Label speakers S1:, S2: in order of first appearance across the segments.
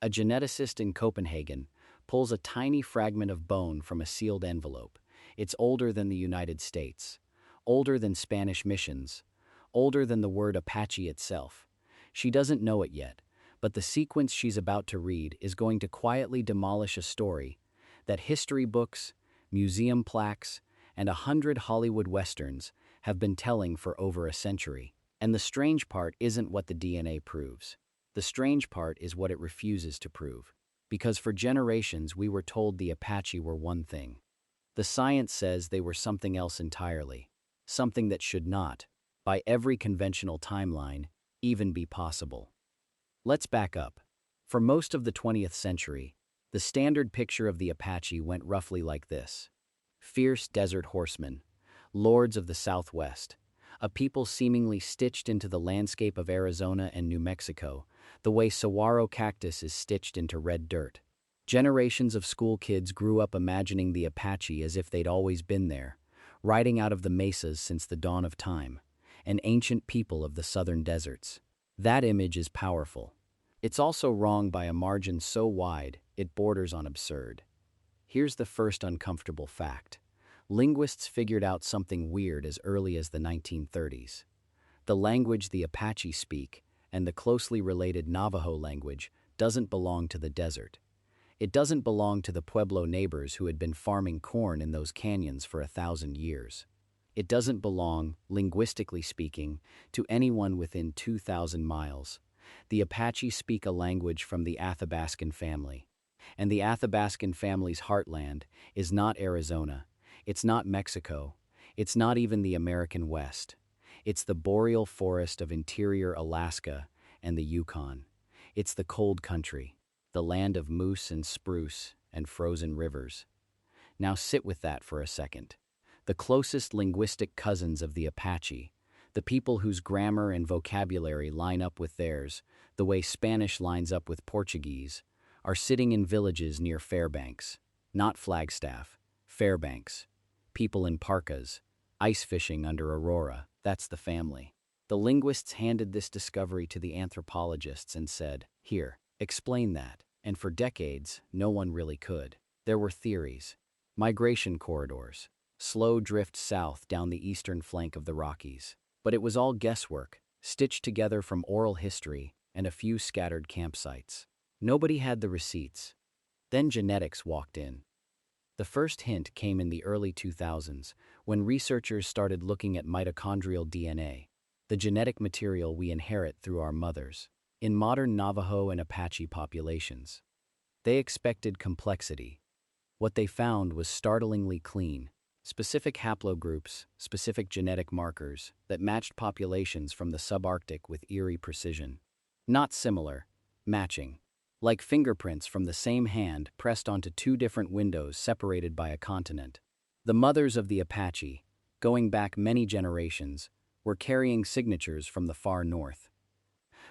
S1: A geneticist in Copenhagen pulls a tiny fragment of bone from a sealed envelope. It's older than the United States, older than Spanish missions, older than the word Apache itself. She doesn't know it yet, but the sequence she's about to read is going to quietly demolish a story that history books, museum plaques, and 100 Hollywood westerns have been telling for over a century. And the strange part isn't what the DNA proves. The strange part is what it refuses to prove. Because for generations we were told the Apache were one thing. The science says they were something else entirely. Something that should not, by every conventional timeline, even be possible. Let's back up. For most of the 20th century, the standard picture of the Apache went roughly like this. Fierce desert horsemen, lords of the Southwest, a people seemingly stitched into the landscape of Arizona and New Mexico, the way saguaro cactus is stitched into red dirt. Generations of school kids grew up imagining the Apache as if they'd always been there, riding out of the mesas since the dawn of time, an ancient people of the southern deserts. That image is powerful. It's also wrong by a margin so wide, it borders on absurd. Here's the first uncomfortable fact. Linguists figured out something weird as early as the 1930s. The language the Apache speak, and the closely related Navajo language, doesn't belong to the desert. It doesn't belong to the Pueblo neighbors who had been farming corn in those canyons for 1,000 years. It doesn't belong, linguistically speaking, to anyone within 2,000 miles. The Apache speak a language from the Athabascan family. And the Athabascan family's heartland is not Arizona. It's not Mexico. It's not even the American West. It's the boreal forest of interior Alaska and the Yukon. It's the cold country, the land of moose and spruce and frozen rivers. Now sit with that for a second. The closest linguistic cousins of the Apache, the people whose grammar and vocabulary line up with theirs, the way Spanish lines up with Portuguese, are sitting in villages near Fairbanks, not Flagstaff, Fairbanks. People in parkas, ice fishing under Aurora, that's the family. The linguists handed this discovery to the anthropologists and said, "Here, explain that." And for decades, no one really could. There were theories, migration corridors, slow drift south down the eastern flank of the Rockies. But it was all guesswork, stitched together from oral history and a few scattered campsites. Nobody had the receipts. Then genetics walked in. The first hint came in the early 2000s, when researchers started looking at mitochondrial DNA, the genetic material we inherit through our mothers, in modern Navajo and Apache populations. They expected complexity. What they found was startlingly clean. Specific haplogroups, specific genetic markers that matched populations from the subarctic with eerie precision. Not similar, matching. Like fingerprints from the same hand pressed onto two different windows separated by a continent. The mothers of the Apache, going back many generations, were carrying signatures from the far north.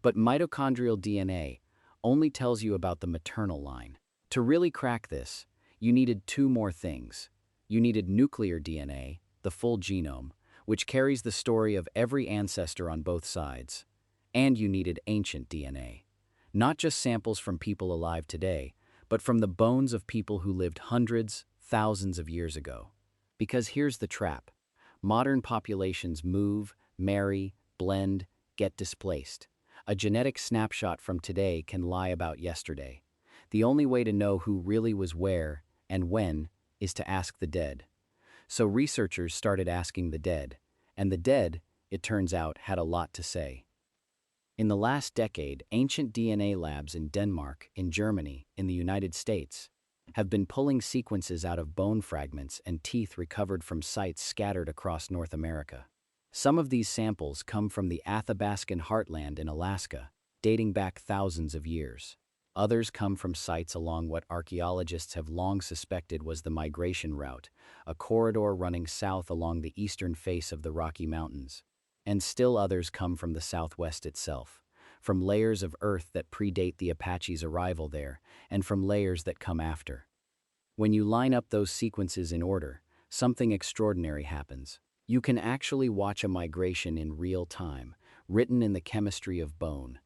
S1: But mitochondrial DNA only tells you about the maternal line. To really crack this, you needed two more things. You needed nuclear DNA, the full genome, which carries the story of every ancestor on both sides. And you needed ancient DNA. Not just samples from people alive today, but from the bones of people who lived hundreds, thousands of years ago. Because here's the trap. Modern populations move, marry, blend, get displaced. A genetic snapshot from today can lie about yesterday. The only way to know who really was where and when is to ask the dead. So researchers started asking the dead, and the dead, it turns out, had a lot to say. In the last decade, ancient DNA labs in Denmark, in Germany, in the United States, have been pulling sequences out of bone fragments and teeth recovered from sites scattered across North America. Some of these samples come from the Athabascan heartland in Alaska, dating back thousands of years. Others come from sites along what archaeologists have long suspected was the migration route, a corridor running south along the eastern face of the Rocky Mountains. And still others come from the Southwest itself, from layers of earth that predate the Apache's arrival there, and from layers that come after. When you line up those sequences in order, something extraordinary happens. You can actually watch a migration in real time, written in the chemistry of bone.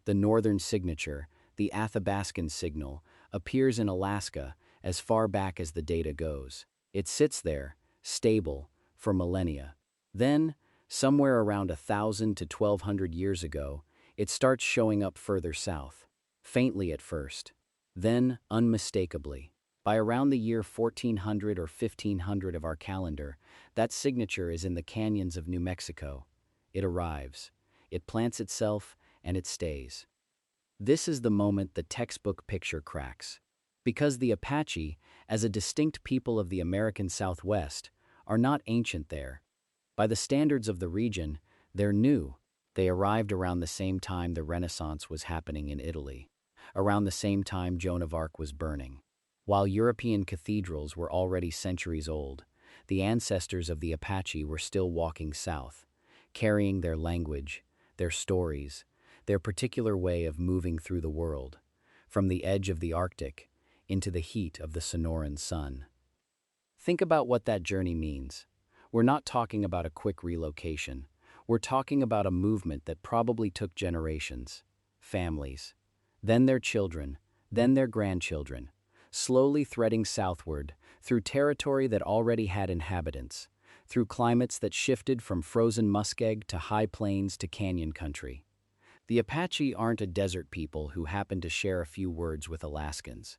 S1: The northern signature, the Athabascan signal, appears in Alaska as far back as the data goes. It sits there, stable, for millennia. Then, somewhere around 1,000 to 1,200 years ago, it starts showing up further south, faintly at first, then unmistakably. By around the year 1400 or 1500 of our calendar, that signature is in the canyons of New Mexico. It arrives, it plants itself, and it stays. This is the moment the textbook picture cracks. Because the Apache, as a distinct people of the American Southwest, are not ancient there. By the standards of the region, they're new. They arrived around the same time the Renaissance was happening in Italy, around the same time Joan of Arc was burning. While European cathedrals were already centuries old, the ancestors of the Apache were still walking south, carrying their language, their stories, their particular way of moving through the world, from the edge of the Arctic into the heat of the Sonoran sun. Think about what that journey means. We're not talking about a quick relocation. We're talking about a movement that probably took generations, families, then their children, then their grandchildren, slowly threading southward through territory that already had inhabitants, through climates that shifted from frozen muskeg to high plains to canyon country. The Apache aren't a desert people who happen to share a few words with Alaskans.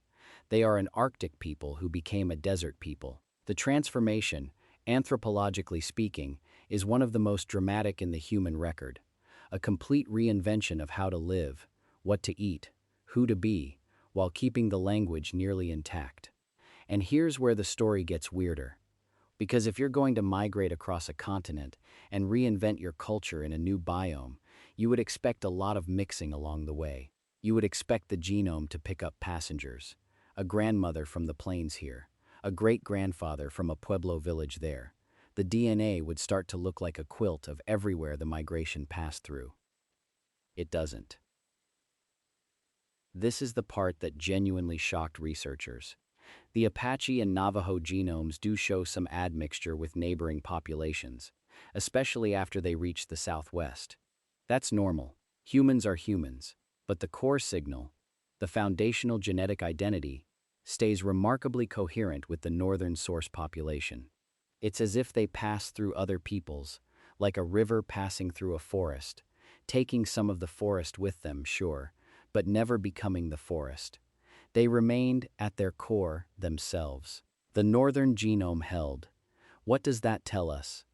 S1: They are an Arctic people who became a desert people. The transformation, anthropologically speaking, is one of the most dramatic in the human record. A complete reinvention of how to live, what to eat, who to be, while keeping the language nearly intact. And here's where the story gets weirder. Because if you're going to migrate across a continent and reinvent your culture in a new biome, you would expect a lot of mixing along the way. You would expect the genome to pick up passengers. A grandmother from the plains here, a great-grandfather from a Pueblo village there. The DNA would start to look like a quilt of everywhere the migration passed through. It doesn't. This is the part that genuinely shocked researchers. The Apache and Navajo genomes do show some admixture with neighboring populations, especially after they reach the Southwest. That's normal. Humans are humans. But the core signal, the foundational genetic identity, stays remarkably coherent with the northern source population. It's as if they pass through other peoples, like a river passing through a forest, taking some of the forest with them, sure, but never becoming the forest. They remained, at their core, themselves. The northern genome held. What does that tell us?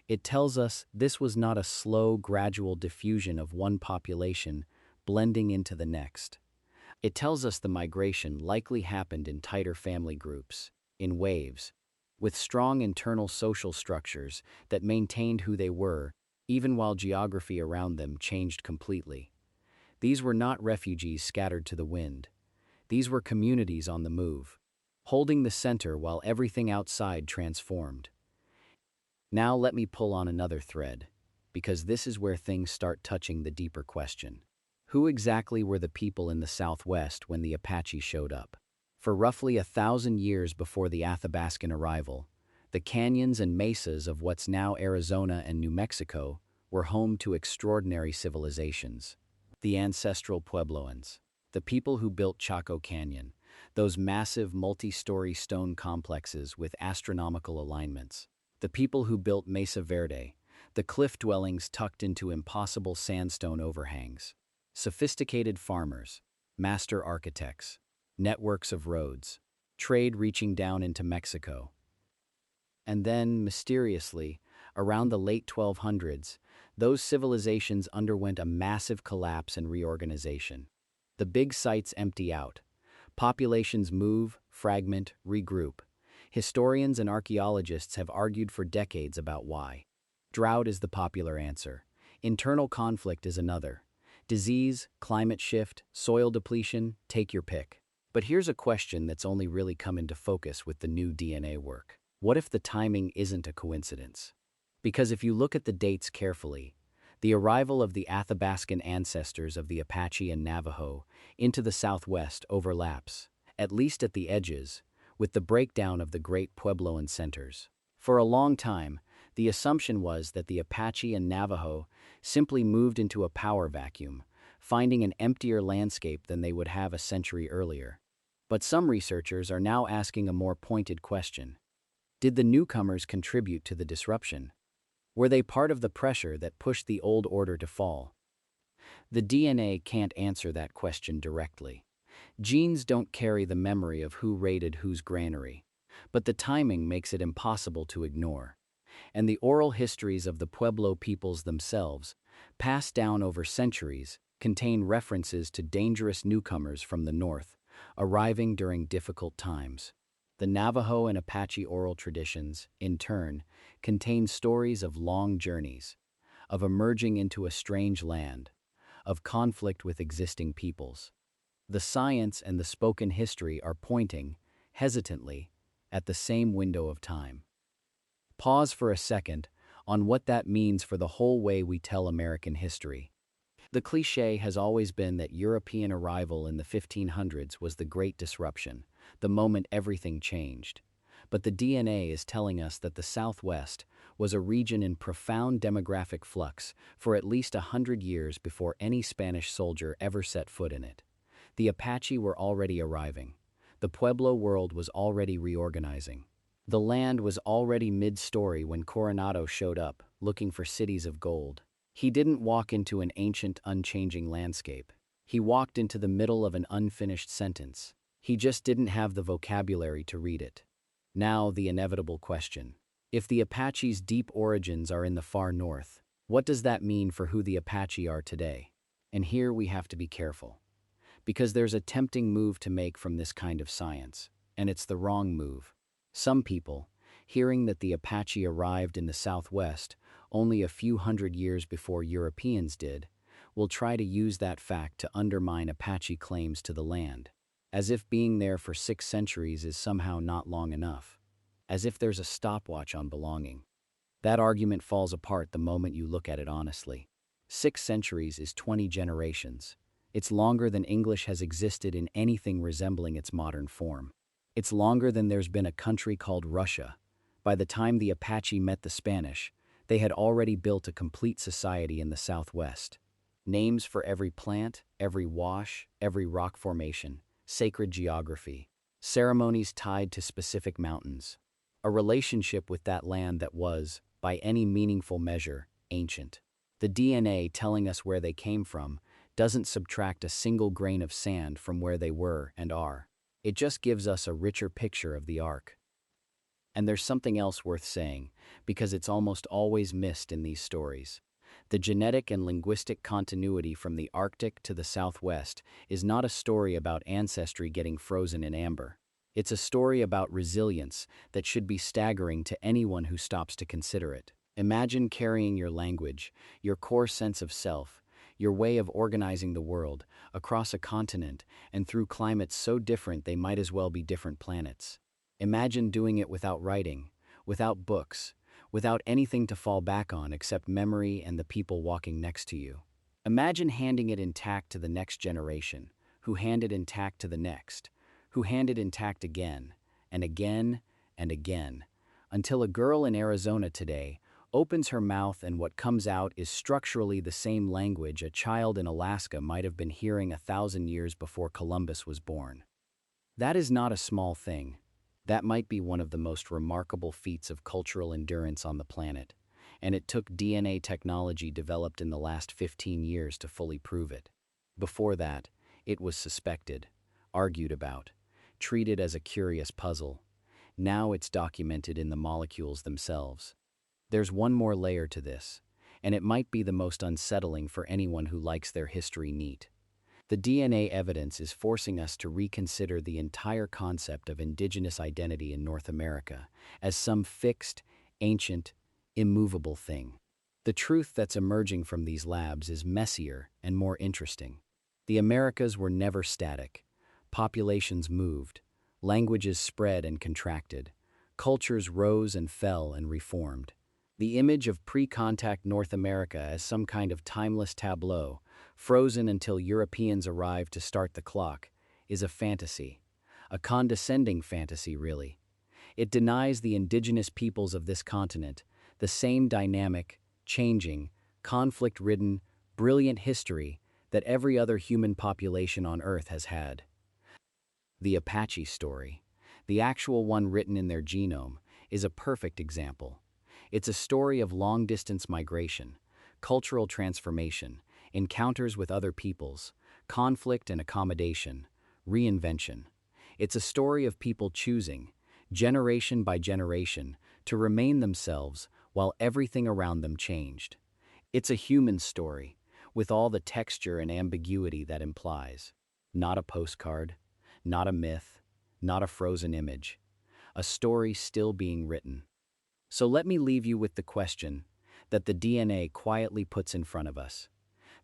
S1: It tells us this was not a slow, gradual diffusion of one population blending into the next. It tells us the migration likely happened in tighter family groups, in waves, with strong internal social structures that maintained who they were, even while geography around them changed completely. These were not refugees scattered to the wind. These were communities on the move, holding the center while everything outside transformed. Now let me pull on another thread, because this is where things start touching the deeper question. Who exactly were the people in the Southwest when the Apache showed up? For roughly 1,000 years before the Athabascan arrival, the canyons and mesas of what's now Arizona and New Mexico were home to extraordinary civilizations. The ancestral Puebloans, the people who built Chaco Canyon, those massive multi-story stone complexes with astronomical alignments. The people who built Mesa Verde, the cliff dwellings tucked into impossible sandstone overhangs. Sophisticated farmers, master architects, networks of roads, trade reaching down into Mexico. And then, mysteriously, around the late 1200s, those civilizations underwent a massive collapse and reorganization. The big sites empty out. Populations move, fragment, regroup. Historians and archaeologists have argued for decades about why. Drought is the popular answer. Internal conflict is another. Disease, climate shift, soil depletion, take your pick. But here's a question that's only really come into focus with the new DNA work. What if the timing isn't a coincidence? Because if you look at the dates carefully, the arrival of the Athabascan ancestors of the Apache and Navajo into the Southwest overlaps, at least at the edges, with the breakdown of the great Puebloan centers. For a long time, the assumption was that the Apache and Navajo simply moved into a power vacuum, finding an emptier landscape than they would have a century earlier. But some researchers are now asking a more pointed question. Did the newcomers contribute to the disruption? Were they part of the pressure that pushed the old order to fall? The DNA can't answer that question directly. Genes don't carry the memory of who raided whose granary, but the timing makes it impossible to ignore. And the oral histories of the Pueblo peoples themselves, passed down over centuries, contain references to dangerous newcomers from the north, arriving during difficult times. The Navajo and Apache oral traditions, in turn, contain stories of long journeys, of emerging into a strange land, of conflict with existing peoples. The science and the spoken history are pointing, hesitantly, at the same window of time. Pause for a second on what that means for the whole way we tell American history. The cliché has always been that European arrival in the 1500s was the Great Disruption, the moment everything changed. But the DNA is telling us that the Southwest was a region in profound demographic flux for at least 100 years before any Spanish soldier ever set foot in it. The Apache were already arriving. The Pueblo world was already reorganizing. The land was already mid-story when Coronado showed up, looking for cities of gold. He didn't walk into an ancient, unchanging landscape. He walked into the middle of an unfinished sentence. He just didn't have the vocabulary to read it. Now, the inevitable question. If the Apache's deep origins are in the far north, what does that mean for who the Apache are today? And here we have to be careful. Because there's a tempting move to make from this kind of science, and it's the wrong move. Some people, hearing that the Apache arrived in the Southwest only a few hundred years before Europeans did, will try to use that fact to undermine Apache claims to the land, as if being there for 6 centuries is somehow not long enough, as if there's a stopwatch on belonging. That argument falls apart the moment you look at it honestly. 6 centuries is 20 generations. It's longer than English has existed in anything resembling its modern form. It's longer than there's been a country called Russia. By the time the Apache met the Spanish, they had already built a complete society in the Southwest. Names for every plant, every wash, every rock formation, sacred geography, ceremonies tied to specific mountains. A relationship with that land that was, by any meaningful measure, ancient. The DNA telling us where they came from doesn't subtract a single grain of sand from where they were and are. It just gives us a richer picture of the arc. And there's something else worth saying, because it's almost always missed in these stories. The genetic and linguistic continuity from the Arctic to the Southwest is not a story about ancestry getting frozen in amber. It's a story about resilience that should be staggering to anyone who stops to consider it. Imagine carrying your language, your core sense of self, your way of organizing the world, across a continent and through climates so different they might as well be different planets. Imagine doing it without writing, without books, without anything to fall back on except memory and the people walking next to you. Imagine handing it intact to the next generation, who hand it intact to the next, who hand it intact again, and again, and again, until a girl in Arizona today opens her mouth and what comes out is structurally the same language a child in Alaska might have been hearing 1,000 years before Columbus was born. That is not a small thing. That might be one of the most remarkable feats of cultural endurance on the planet, and it took DNA technology developed in the last 15 years to fully prove it. Before that, it was suspected, argued about, treated as a curious puzzle. Now it's documented in the molecules themselves. There's one more layer to this, and it might be the most unsettling for anyone who likes their history neat. The DNA evidence is forcing us to reconsider the entire concept of indigenous identity in North America as some fixed, ancient, immovable thing. The truth that's emerging from these labs is messier and more interesting. The Americas were never static. Populations moved, languages spread and contracted, cultures rose and fell and reformed. The image of pre-contact North America as some kind of timeless tableau, frozen until Europeans arrived to start the clock, is a fantasy. A condescending fantasy, really. It denies the indigenous peoples of this continent the same dynamic, changing, conflict-ridden, brilliant history that every other human population on Earth has had. The Apache story, the actual one written in their genome, is a perfect example. It's a story of long-distance migration, cultural transformation, encounters with other peoples, conflict and accommodation, reinvention. It's a story of people choosing, generation by generation, to remain themselves while everything around them changed. It's a human story, with all the texture and ambiguity that implies. Not a postcard, not a myth, not a frozen image. A story still being written. So let me leave you with the question that the DNA quietly puts in front of us.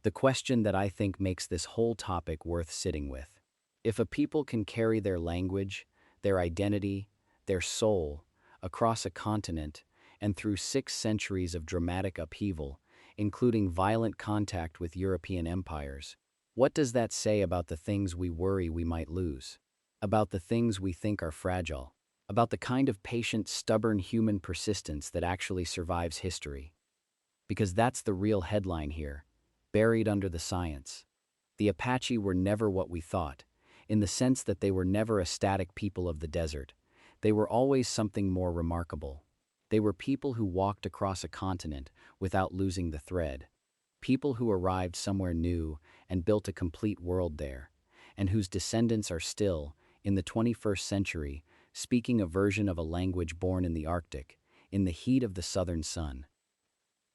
S1: The question that I think makes this whole topic worth sitting with. If a people can carry their language, their identity, their soul, across a continent and through 6 centuries of dramatic upheaval, including violent contact with European empires, what does that say about the things we worry we might lose? About the things we think are fragile? About the kind of patient, stubborn human persistence that actually survives history? Because that's the real headline here, buried under the science. The Apache were never what we thought, in the sense that they were never a static people of the desert. They were always something more remarkable. They were people who walked across a continent without losing the thread. People who arrived somewhere new and built a complete world there, and whose descendants are still, in the 21st century, speaking a version of a language born in the Arctic, in the heat of the southern sun.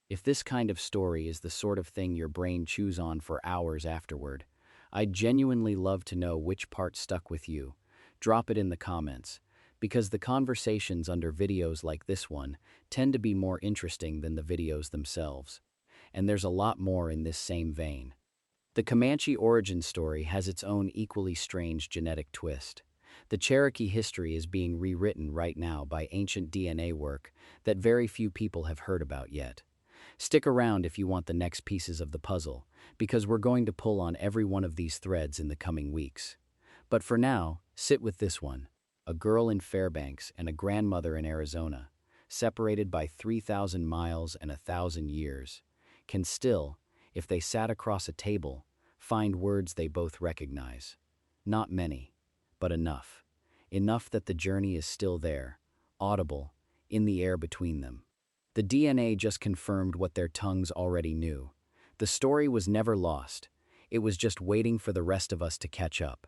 S1: If this kind of story is the sort of thing your brain chews on for hours afterward, I'd genuinely love to know which part stuck with you. Drop it in the comments, because the conversations under videos like this one tend to be more interesting than the videos themselves. And there's a lot more in this same vein. The Comanche origin story has its own equally strange genetic twist. The Cherokee history is being rewritten right now by ancient DNA work that very few people have heard about yet. Stick around if you want the next pieces of the puzzle, because we're going to pull on every one of these threads in the coming weeks. But for now, sit with this one. A girl in Fairbanks and a grandmother in Arizona, separated by 3,000 miles and 1,000 years, can still, if they sat across a table, find words they both recognize. Not many, but enough. Enough that the journey is still there, audible, in the air between them. The DNA just confirmed what their tongues already knew. The story was never lost. It was just waiting for the rest of us to catch up.